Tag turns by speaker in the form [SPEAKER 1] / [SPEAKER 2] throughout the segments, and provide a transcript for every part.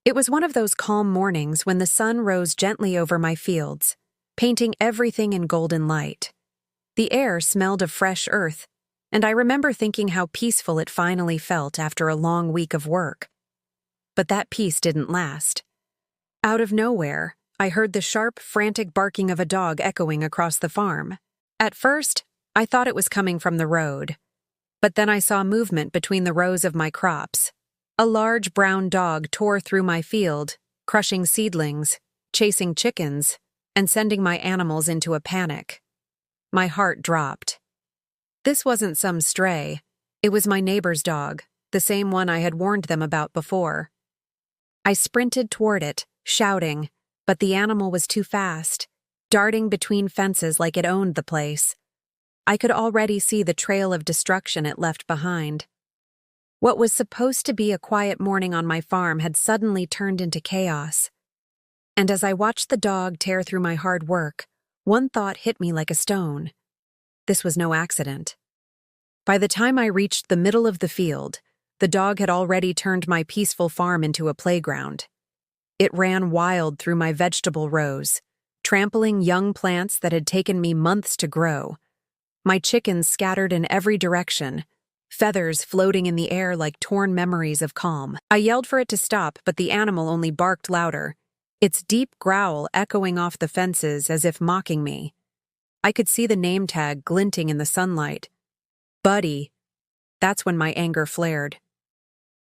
[SPEAKER 1] It was one of those calm mornings when the sun rose gently over my fields, painting everything in golden light. The air smelled of fresh earth, and I remember thinking how peaceful it finally felt after a long week of work. But that peace didn't last. Out of nowhere, I heard the sharp, frantic barking of a dog echoing across the farm. At first, I thought it was coming from the road. But then I saw movement between the rows of my crops. A large brown dog tore through my field, crushing seedlings, chasing chickens, and sending my animals into a panic. My heart dropped. This wasn't some stray. It was my neighbor's dog, the same one I had warned them about before. I sprinted toward it, shouting, but the animal was too fast, darting between fences like it owned the place. I could already see the trail of destruction it left behind. What was supposed to be a quiet morning on my farm had suddenly turned into chaos. And as I watched the dog tear through my hard work, one thought hit me like a stone. This was no accident. By the time I reached the middle of the field, the dog had already turned my peaceful farm into a playground. It ran wild through my vegetable rows, trampling young plants that had taken me months to grow. My chickens scattered in every direction, feathers floating in the air like torn memories of calm. I yelled for it to stop, but the animal only barked louder, its deep growl echoing off the fences as if mocking me. I could see the name tag glinting in the sunlight. Buddy. That's when my anger flared.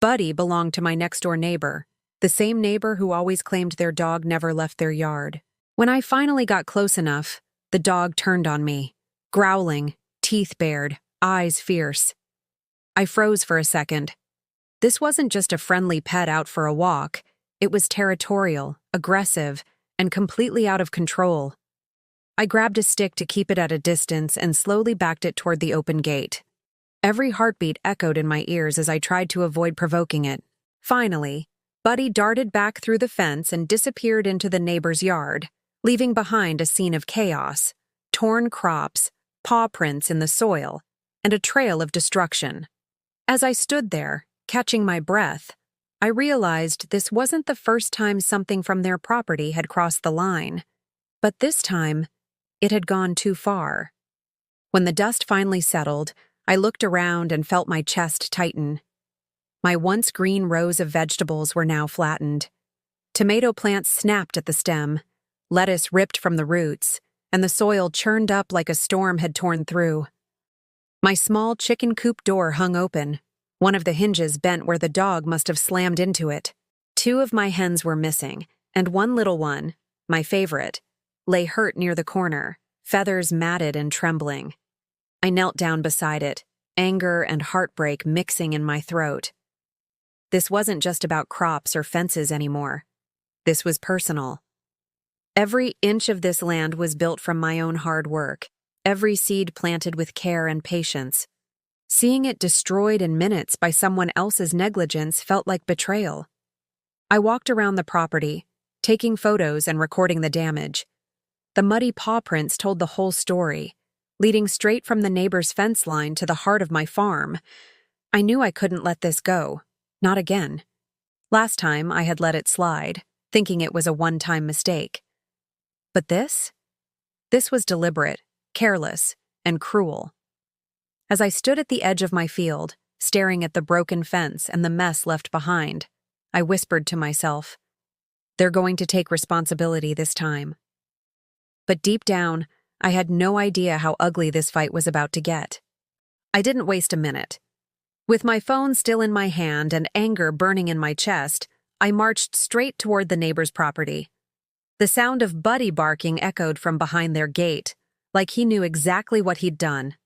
[SPEAKER 1] Buddy belonged to my next-door neighbor, the same neighbor who always claimed their dog never left their yard. When I finally got close enough, the dog turned on me, growling, teeth bared, eyes fierce. I froze for a second. This wasn't just a friendly pet out for a walk. It was territorial, aggressive, and completely out of control. I grabbed a stick to keep it at a distance and slowly backed it toward the open gate. Every heartbeat echoed in my ears as I tried to avoid provoking it. Finally, Buddy darted back through the fence and disappeared into the neighbor's yard, leaving behind a scene of chaos, torn crops, paw prints in the soil, and a trail of destruction. As I stood there, catching my breath, I realized this wasn't the first time something from their property had crossed the line. But this time, it had gone too far. When the dust finally settled, I looked around and felt my chest tighten. My once green rows of vegetables were now flattened. Tomato plants snapped at the stem, lettuce ripped from the roots, and the soil churned up like a storm had torn through. My small chicken coop door hung open. One of the hinges bent where the dog must have slammed into it. 2 of my hens were missing, and one little one, my favorite, lay hurt near the corner, feathers matted and trembling. I knelt down beside it, anger and heartbreak mixing in my throat. This wasn't just about crops or fences anymore. This was personal. Every inch of this land was built from my own hard work, every seed planted with care and patience. Seeing it destroyed in minutes by someone else's negligence felt like betrayal. I walked around the property, taking photos and recording the damage. The muddy paw prints told the whole story, leading straight from the neighbor's fence line to the heart of my farm. I knew I couldn't let this go. Not again. Last time I had let it slide, thinking it was a one-time mistake. But this? This was deliberate, careless, and cruel. As I stood at the edge of my field, staring at the broken fence and the mess left behind, I whispered to myself, "They're going to take responsibility this time." But deep down, I had no idea how ugly this fight was about to get. I didn't waste a minute. With my phone still in my hand and anger burning in my chest, I marched straight toward the neighbor's property. The sound of Buddy barking echoed from behind their gate, like he knew exactly what he'd done.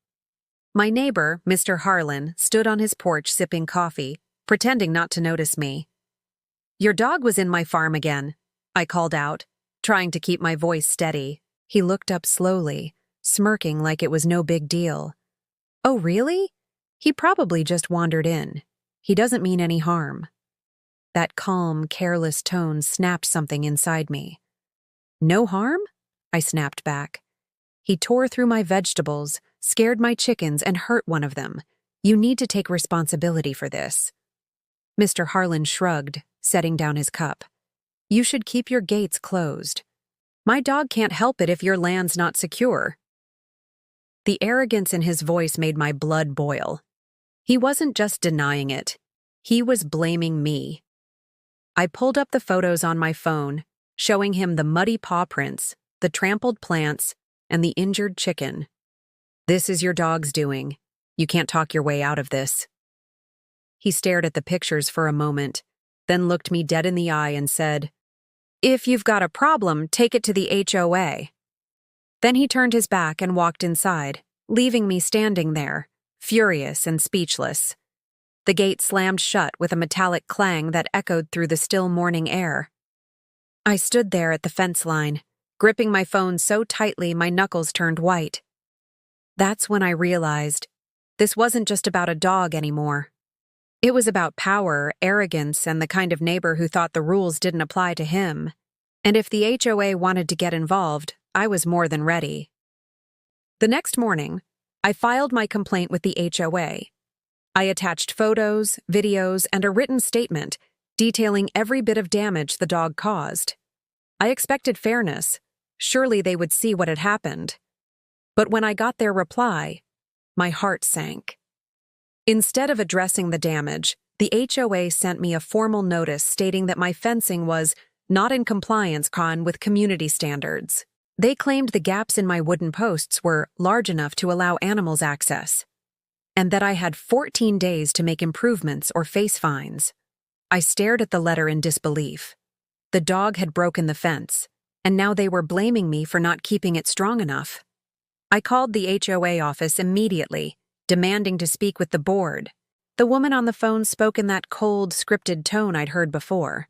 [SPEAKER 1] My neighbor, Mr. Harlan, stood on his porch sipping coffee, pretending not to notice me. "Your dog was in my farm again," I called out, trying to keep my voice steady. He looked up slowly, smirking like it was no big deal. "Oh, really? He probably just wandered in. He doesn't mean any harm." That calm, careless tone snapped something inside me. "No harm?" I snapped back. "He tore through my vegetables, scared my chickens, and hurt one of them. You need to take responsibility for this." Mr. Harlan shrugged, setting down his cup. "You should keep your gates closed. My dog can't help it if your land's not secure." The arrogance in his voice made my blood boil. He wasn't just denying it. He was blaming me. I pulled up the photos on my phone, showing him the muddy paw prints, the trampled plants, and the injured chicken. "This is your dog's doing. You can't talk your way out of this." He stared at the pictures for a moment, then looked me dead in the eye and said, "If you've got a problem, take it to the HOA. Then he turned his back and walked inside, leaving me standing there, furious and speechless. The gate slammed shut with a metallic clang that echoed through the still morning air. I stood there at the fence line, gripping my phone so tightly my knuckles turned white. That's when I realized this wasn't just about a dog anymore. It was about power, arrogance, and the kind of neighbor who thought the rules didn't apply to him. And if the HOA wanted to get involved, I was more than ready. The next morning, I filed my complaint with the HOA. I attached photos, videos, and a written statement detailing every bit of damage the dog caused. I expected fairness. Surely they would see what had happened. But when I got their reply, my heart sank. Instead of addressing the damage, the HOA sent me a formal notice stating that my fencing was not in compliance with community standards. They claimed the gaps in my wooden posts were large enough to allow animals access, and that I had 14 days to make improvements or face fines. I stared at the letter in disbelief. The dog had broken the fence, and now they were blaming me for not keeping it strong enough. I called the HOA office immediately, demanding to speak with the board. The woman on the phone spoke in that cold, scripted tone I'd heard before.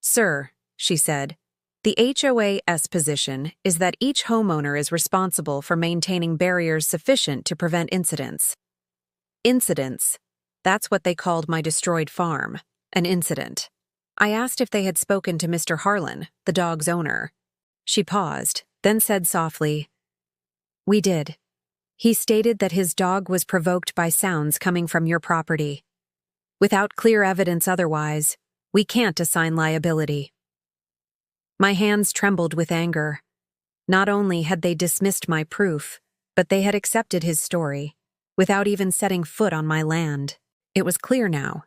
[SPEAKER 1] "Sir," she said, "the HOA's position is that each homeowner is responsible for maintaining barriers sufficient to prevent incidents." Incidents. That's what they called my destroyed farm, an incident. I asked if they had spoken to Mr. Harlan, the dog's owner. She paused, then said softly, "We did. He stated that his dog was provoked by sounds coming from your property. Without clear evidence otherwise, we can't assign liability." My hands trembled with anger. Not only had they dismissed my proof, but they had accepted his story, without even setting foot on my land. It was clear now.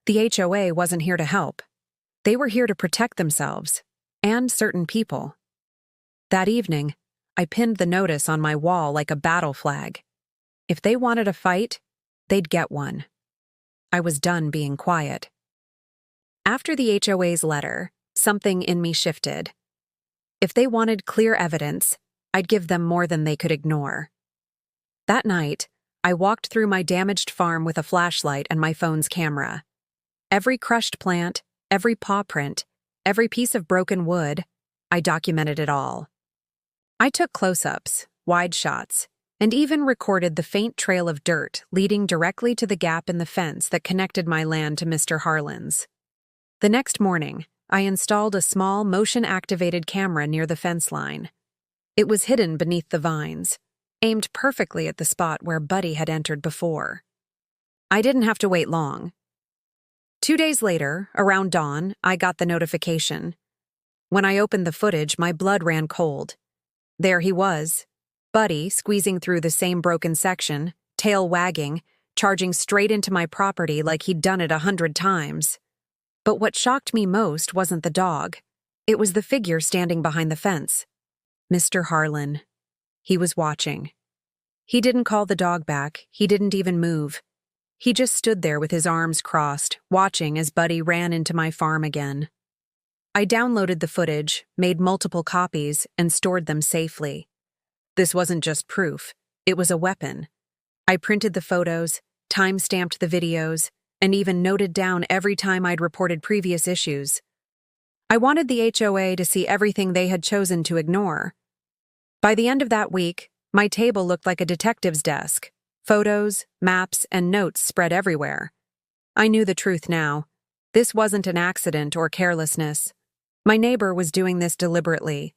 [SPEAKER 1] The HOA wasn't here to help. They were here to protect themselves, and certain people. That evening, I pinned the notice on my wall like a battle flag. If they wanted a fight, they'd get one. I was done being quiet. After the HOA's letter, something in me shifted. If they wanted clear evidence, I'd give them more than they could ignore. That night, I walked through my damaged farm with a flashlight and my phone's camera. Every crushed plant, every paw print, every piece of broken wood, I documented it all. I took close-ups, wide shots, and even recorded the faint trail of dirt leading directly to the gap in the fence that connected my land to Mr. Harlan's. The next morning, I installed a small motion-activated camera near the fence line. It was hidden beneath the vines, aimed perfectly at the spot where Buddy had entered before. I didn't have to wait long. 2 days later, around dawn, I got the notification. When I opened the footage, my blood ran cold. There he was, Buddy squeezing through the same broken section, tail wagging, charging straight into my property like he'd done it 100 times. But what shocked me most wasn't the dog. It was the figure standing behind the fence. Mr. Harlan. He was watching. He didn't call the dog back. He didn't even move. He just stood there with his arms crossed, watching as Buddy ran into my farm again. I downloaded the footage, made multiple copies, and stored them safely. This wasn't just proof. It was a weapon. I printed the photos, time-stamped the videos, and even noted down every time I'd reported previous issues. I wanted the HOA to see everything they had chosen to ignore. By the end of that week, my table looked like a detective's desk. Photos, maps, and notes spread everywhere. I knew the truth now. This wasn't an accident or carelessness. My neighbor was doing this deliberately.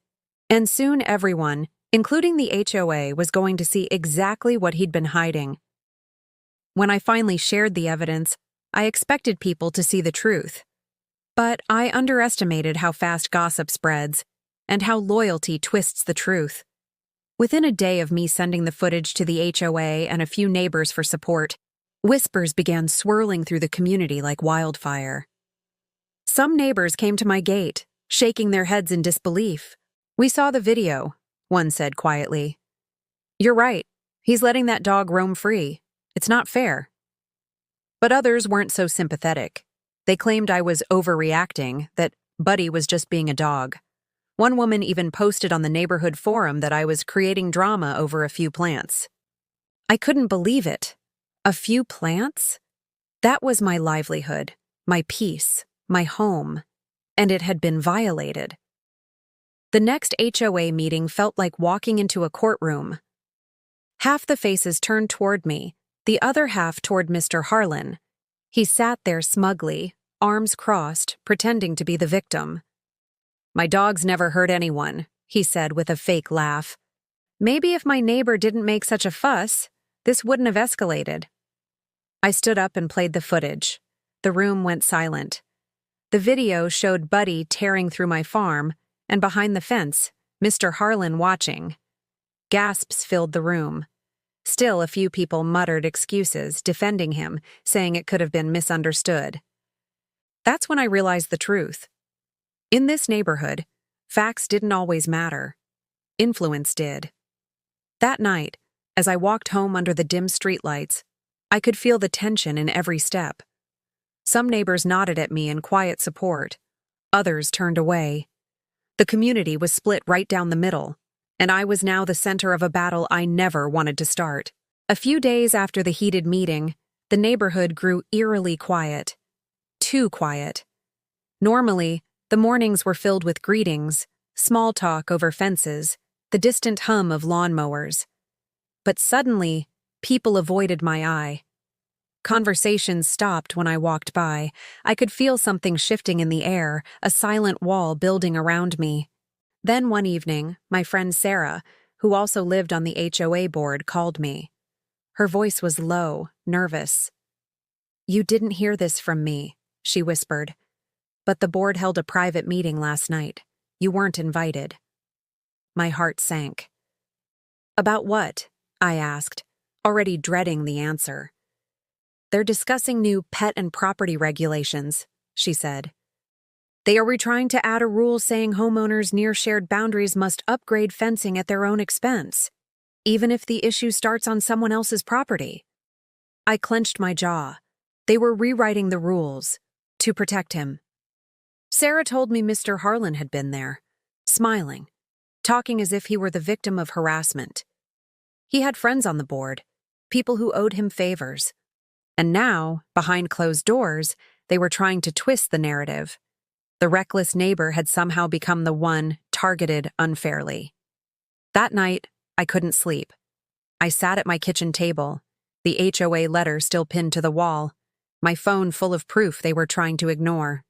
[SPEAKER 1] And soon everyone, including the HOA, was going to see exactly what he'd been hiding. When I finally shared the evidence, I expected people to see the truth. But I underestimated how fast gossip spreads and how loyalty twists the truth. Within a day of me sending the footage to the HOA and a few neighbors for support, whispers began swirling through the community like wildfire. Some neighbors came to my gate, shaking their heads in disbelief. "We saw the video," one said quietly. "You're right. He's letting that dog roam free. It's not fair." But others weren't so sympathetic. They claimed I was overreacting, that Buddy was just being a dog. One woman even posted on the neighborhood forum that I was creating drama over a few plants. I couldn't believe it. A few plants? That was my livelihood, my peace, my home, and it had been violated. The next HOA meeting felt like walking into a courtroom. Half the faces turned toward me, the other half toward Mr. Harlan. He sat there smugly, arms crossed, pretending to be the victim. "My dogs never hurt anyone," he said with a fake laugh. "Maybe if my neighbor didn't make such a fuss, this wouldn't have escalated." I stood up and played the footage. The room went silent. The video showed Buddy tearing through my farm, and behind the fence, Mr. Harlan watching. Gasps filled the room. Still, a few people muttered excuses, defending him, saying it could have been misunderstood. That's when I realized the truth. In this neighborhood, facts didn't always matter. Influence did. That night, as I walked home under the dim streetlights, I could feel the tension in every step. Some neighbors nodded at me in quiet support. Others turned away. The community was split right down the middle, and I was now the center of a battle I never wanted to start. A few days after the heated meeting, the neighborhood grew eerily quiet. Too quiet. Normally, the mornings were filled with greetings, small talk over fences, the distant hum of lawnmowers. But suddenly, people avoided my eye. Conversations stopped when I walked by. I could feel something shifting in the air, a silent wall building around me. Then one evening, my friend Sarah, who also lived on the HOA board, called me. Her voice was low, nervous. "You didn't hear this from me," she whispered. "But the board held a private meeting last night. You weren't invited." My heart sank. "About what?" I asked, already dreading the answer. "They're discussing new pet and property regulations," she said. "They are trying to add a rule saying homeowners near shared boundaries must upgrade fencing at their own expense, even if the issue starts on someone else's property." I clenched my jaw. They were rewriting the rules to protect him. Sarah told me Mr. Harlan had been there, smiling, talking as if he were the victim of harassment. He had friends on the board, people who owed him favors. And now, behind closed doors, they were trying to twist the narrative. The reckless neighbor had somehow become the one targeted unfairly. That night, I couldn't sleep. I sat at my kitchen table, the HOA letter still pinned to the wall, my phone full of proof they were trying to ignore.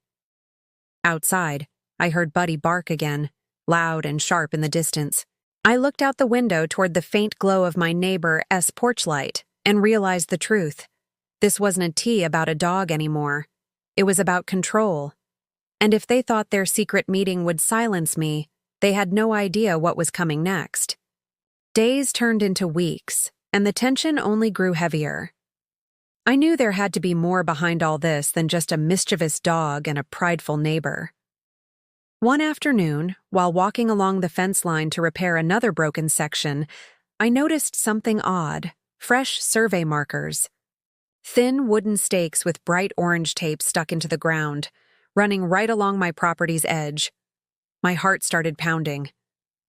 [SPEAKER 1] Outside, I heard Buddy bark again, loud and sharp in the distance. I looked out the window toward the faint glow of my neighbor's porch light and realized the truth. This wasn't a tea about a dog anymore. It was about control. And if they thought their secret meeting would silence me, they had no idea what was coming next. Days turned into weeks, and the tension only grew heavier. I knew there had to be more behind all this than just a mischievous dog and a prideful neighbor. One afternoon, while walking along the fence line to repair another broken section, I noticed something odd: fresh survey markers. Thin wooden stakes with bright orange tape stuck into the ground, running right along my property's edge. My heart started pounding.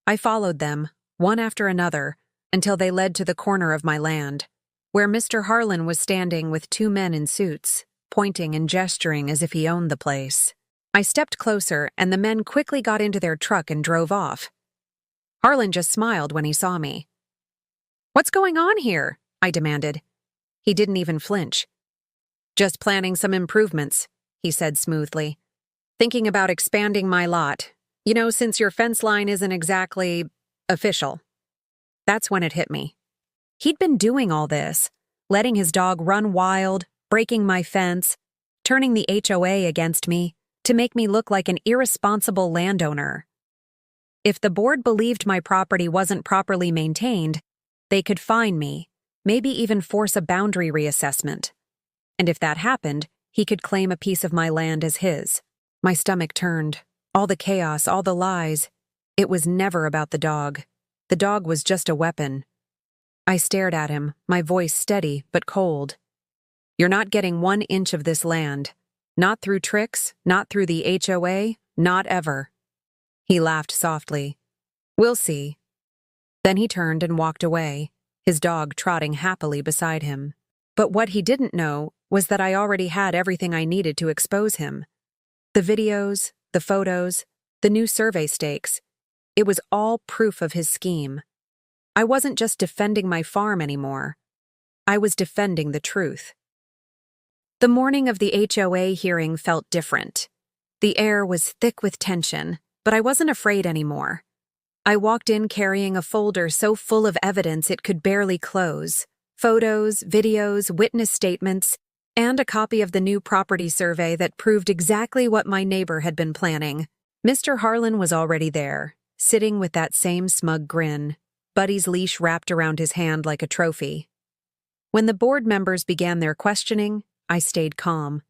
[SPEAKER 1] I followed them, one after another, until they led to the corner of my land, where Mr. Harlan was standing with two men in suits, pointing and gesturing as if he owned the place. I stepped closer, and the men quickly got into their truck and drove off. Harlan just smiled when he saw me. "What's going on here?" I demanded. He didn't even flinch. "Just planning some improvements," he said smoothly. "Thinking about expanding my lot. You know, since your fence line isn't exactly official." That's when it hit me. He'd been doing all this, letting his dog run wild, breaking my fence, turning the HOA against me, to make me look like an irresponsible landowner. If the board believed my property wasn't properly maintained, they could fine me, maybe even force a boundary reassessment. And if that happened, he could claim a piece of my land as his. My stomach turned. All the chaos, all the lies. It was never about the dog. The dog was just a weapon. I stared at him, my voice steady but cold. You're not getting 1 inch of this land. Not through tricks, not through the HOA, not ever. He laughed softly. We'll see. Then he turned and walked away, his dog trotting happily beside him. But what he didn't know was that I already had everything I needed to expose him. The videos, the photos, the new survey stakes. It was all proof of his scheme. I wasn't just defending my farm anymore. I was defending the truth. The morning of the HOA hearing felt different. The air was thick with tension, but I wasn't afraid anymore. I walked in carrying a folder so full of evidence it could barely close. Photos, videos, witness statements, and a copy of the new property survey that proved exactly what my neighbor had been planning. Mr. Harlan was already there, sitting with that same smug grin, Buddy's leash wrapped around his hand like a trophy. When the board members began their questioning, I stayed calm.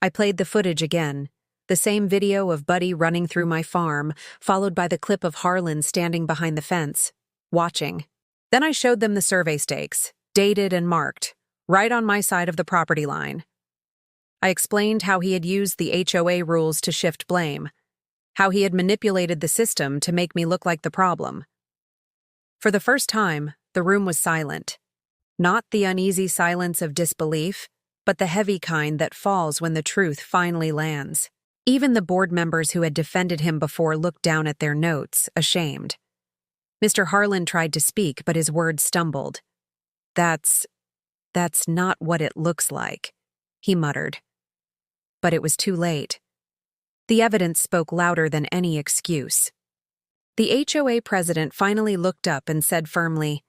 [SPEAKER 1] I played the footage again, the same video of Buddy running through my farm, followed by the clip of Harlan standing behind the fence, watching. Then I showed them the survey stakes, dated and marked, right on my side of the property line. I explained how he had used the HOA rules to shift blame, how he had manipulated the system to make me look like the problem. For the first time, the room was silent. Not the uneasy silence of disbelief, but the heavy kind that falls when the truth finally lands. Even the board members who had defended him before looked down at their notes, ashamed. Mr. Harlan tried to speak, but his words stumbled. That's not what it looks like, he muttered. But it was too late. The evidence spoke louder than any excuse. The HOA president finally looked up and said firmly,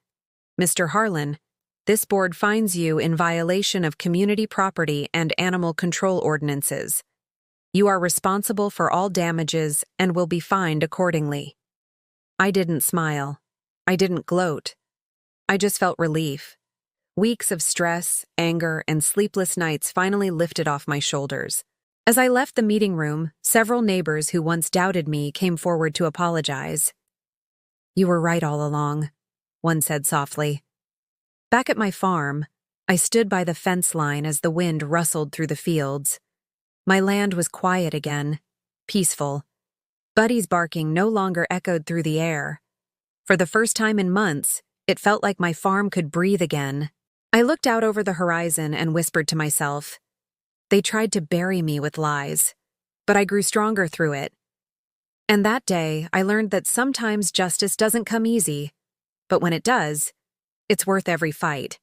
[SPEAKER 1] Mr. Harlan, this board finds you in violation of community property and animal control ordinances. You are responsible for all damages and will be fined accordingly. I didn't smile. I didn't gloat. I just felt relief. Weeks of stress, anger, and sleepless nights finally lifted off my shoulders. As I left the meeting room, several neighbors who once doubted me came forward to apologize. You were right all along, one said softly. Back at my farm, I stood by the fence line as the wind rustled through the fields. My land was quiet again, peaceful. Buddy's barking no longer echoed through the air. For the first time in months, it felt like my farm could breathe again. I looked out over the horizon and whispered to myself. They tried to bury me with lies, but I grew stronger through it. And that day, I learned that sometimes justice doesn't come easy, but when it does, it's worth every fight.